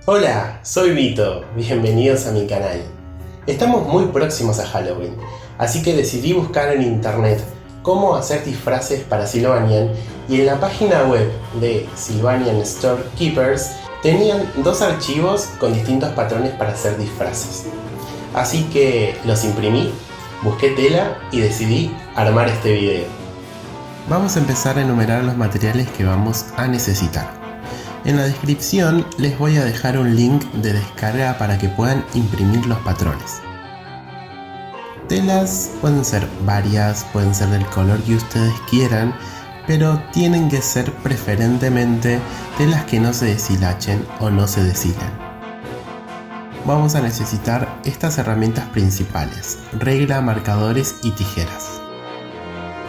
Hola, soy Vito, bienvenidos a mi canal. Estamos muy próximos a Halloween, así que decidí buscar en internet cómo hacer disfraces para Sylvanian y en la página web de Sylvanian Storekeepers tenían dos archivos con distintos patrones para hacer disfraces. Así que los imprimí, busqué tela y decidí armar este video. Vamos a empezar a enumerar los materiales que vamos a necesitar. En la descripción les voy a dejar un link de descarga para que puedan imprimir los patrones. Telas pueden ser varias, pueden ser del color que ustedes quieran, pero tienen que ser preferentemente telas que no se deshilachen o no se deshilen. Vamos a necesitar estas herramientas principales: regla, marcadores y tijeras.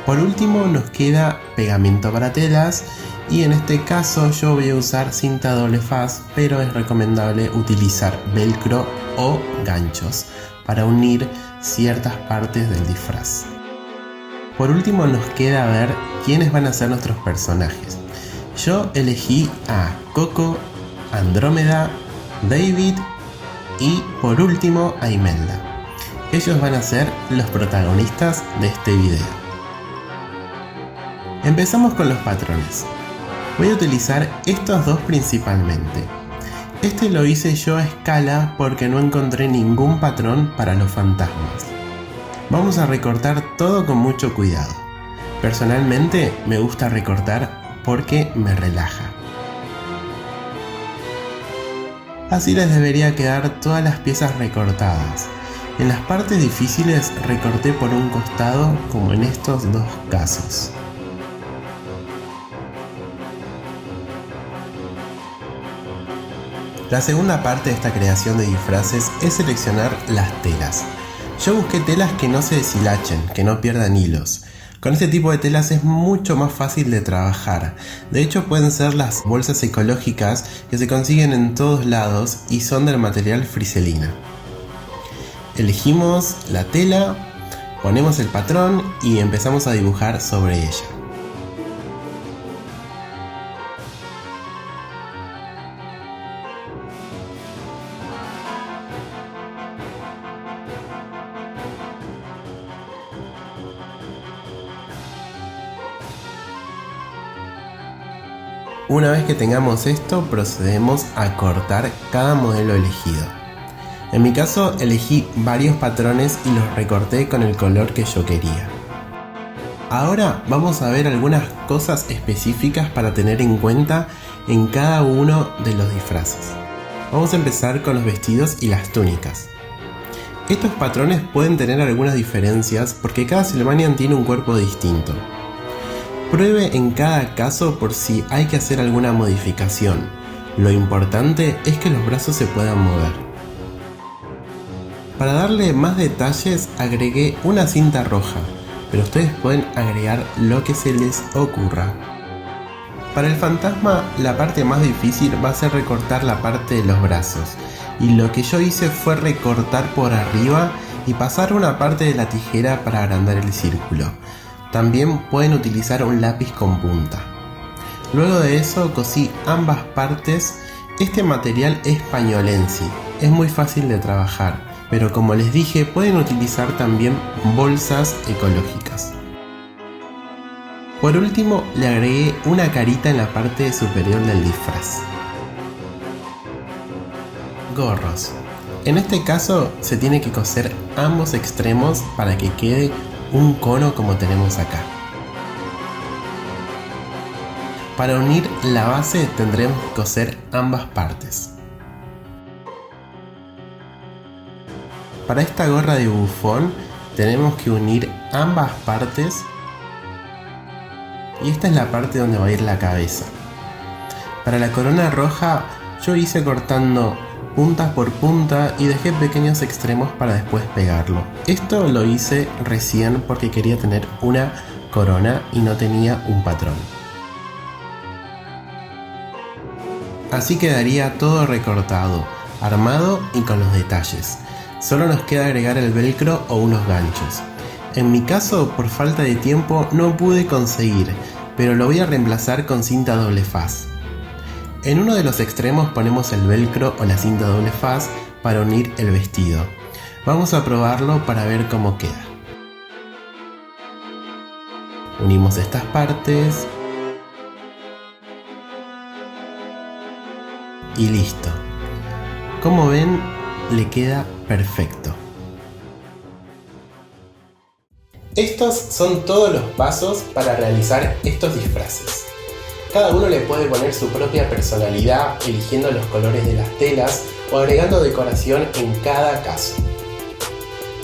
Por último nos queda pegamento para telas, y en este caso yo voy a usar cinta doble faz, pero es recomendable utilizar velcro o ganchos para unir ciertas partes del disfraz. Por último nos queda ver quiénes van a ser nuestros personajes. Yo elegí a Coco, Andrómeda, David y por último a Imelda. Ellos van a ser los protagonistas de este video. Empezamos con los patrones. Voy a utilizar estos dos principalmente. Este lo hice yo a escala porque no encontré ningún patrón para los fantasmas. Vamos a recortar todo con mucho cuidado. Personalmente me gusta recortar porque me relaja. Así les debería quedar todas las piezas recortadas. En las partes difíciles recorté por un costado, como en estos dos casos. La segunda parte de esta creación de disfraces es seleccionar las telas. Yo busqué telas que no se deshilachen, que no pierdan hilos. Con este tipo de telas es mucho más fácil de trabajar. De hecho pueden ser las bolsas ecológicas que se consiguen en todos lados y son del material friselina. Elegimos la tela, ponemos el patrón y empezamos a dibujar sobre ella. Una vez que tengamos esto, procedemos a cortar cada modelo elegido. En mi caso elegí varios patrones y los recorté con el color que yo quería. Ahora vamos a ver algunas cosas específicas para tener en cuenta en cada uno de los disfraces. Vamos a empezar con los vestidos y las túnicas. Estos patrones pueden tener algunas diferencias porque cada Sylvanian tiene un cuerpo distinto. Pruebe en cada caso por si hay que hacer alguna modificación. Lo importante es que los brazos se puedan mover. Para darle más detalles agregué una cinta roja, pero ustedes pueden agregar lo que se les ocurra. Para el fantasma la parte más difícil va a ser recortar la parte de los brazos, y lo que yo hice fue recortar por arriba y pasar una parte de la tijera para agrandar el círculo. También pueden utilizar un lápiz con punta. Luego de eso cosí ambas partes. Este material es pañolensi, es muy fácil de trabajar, pero como les dije pueden utilizar también bolsas ecológicas. Por último le agregué una carita en la parte superior del disfraz. Gorros. En este caso se tiene que coser ambos extremos para que quede un cono como tenemos acá. Para unir la base tendremos que coser ambas partes. Para esta gorra de bufón tenemos que unir ambas partes y esta es la parte donde va a ir la cabeza. Para la corona roja yo hice cortando punta por punta y dejé pequeños extremos para después pegarlo. Esto lo hice recién porque quería tener una corona y no tenía un patrón. Así quedaría todo recortado, armado y con los detalles. Solo nos queda agregar el velcro o unos ganchos. En mi caso, por falta de tiempo no pude conseguir, pero lo voy a reemplazar con cinta doble faz. En uno de los extremos ponemos el velcro o la cinta doble faz para unir el vestido. Vamos a probarlo para ver cómo queda. Unimos estas partes y listo. Como ven, le queda perfecto. Estos son todos los pasos para realizar estos disfraces. Cada uno le puede poner su propia personalidad eligiendo los colores de las telas o agregando decoración en cada caso.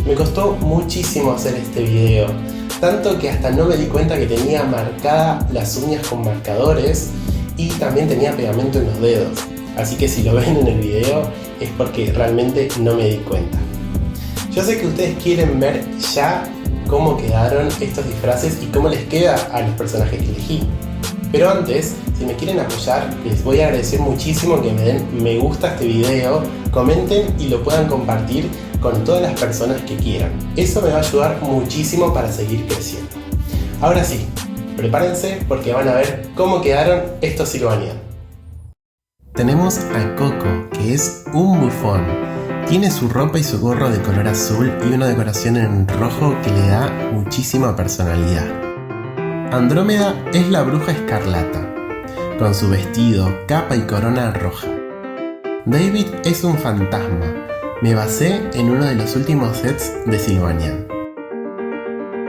Me costó muchísimo hacer este video, tanto que hasta no me di cuenta que tenía marcadas las uñas con marcadores y también tenía pegamento en los dedos. Así que si lo ven en el video es porque realmente no me di cuenta. Yo sé que ustedes quieren ver ya cómo quedaron estos disfraces y cómo les queda a los personajes que elegí. Pero antes, si me quieren apoyar, les voy a agradecer muchísimo que me den me gusta a este video, comenten y lo puedan compartir con todas las personas que quieran. Eso me va a ayudar muchísimo para seguir creciendo. Ahora sí, prepárense porque van a ver cómo quedaron estos Sylvanian. Tenemos a Coco, que es un bufón. Tiene su ropa y su gorro de color azul y una decoración en rojo que le da muchísima personalidad. Andrómeda es la bruja escarlata, con su vestido, capa y corona roja. David es un fantasma. Me basé en uno de los últimos sets de Sylvanian.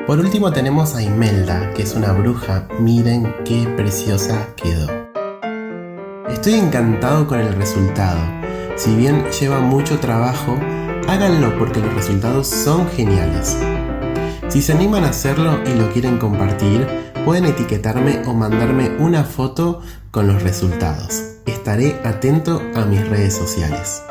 Por último tenemos a Imelda, que es una bruja. Miren qué preciosa quedó. Estoy encantado con el resultado. Si bien lleva mucho trabajo, háganlo porque los resultados son geniales. Si se animan a hacerlo y lo quieren compartir, pueden etiquetarme o mandarme una foto con los resultados. Estaré atento a mis redes sociales.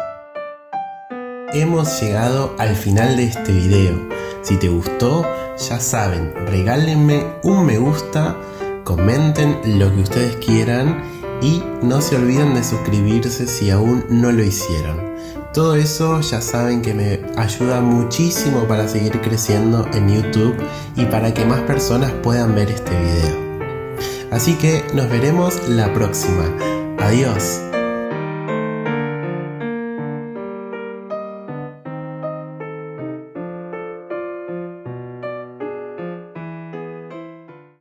Hemos llegado al final de este video. Si te gustó, ya saben, regálenme un me gusta, comenten lo que ustedes quieran y no se olviden de suscribirse si aún no lo hicieron. Todo eso ya saben que me ayuda muchísimo para seguir creciendo en YouTube y para que más personas puedan ver este video. Así que nos veremos la próxima. Adiós.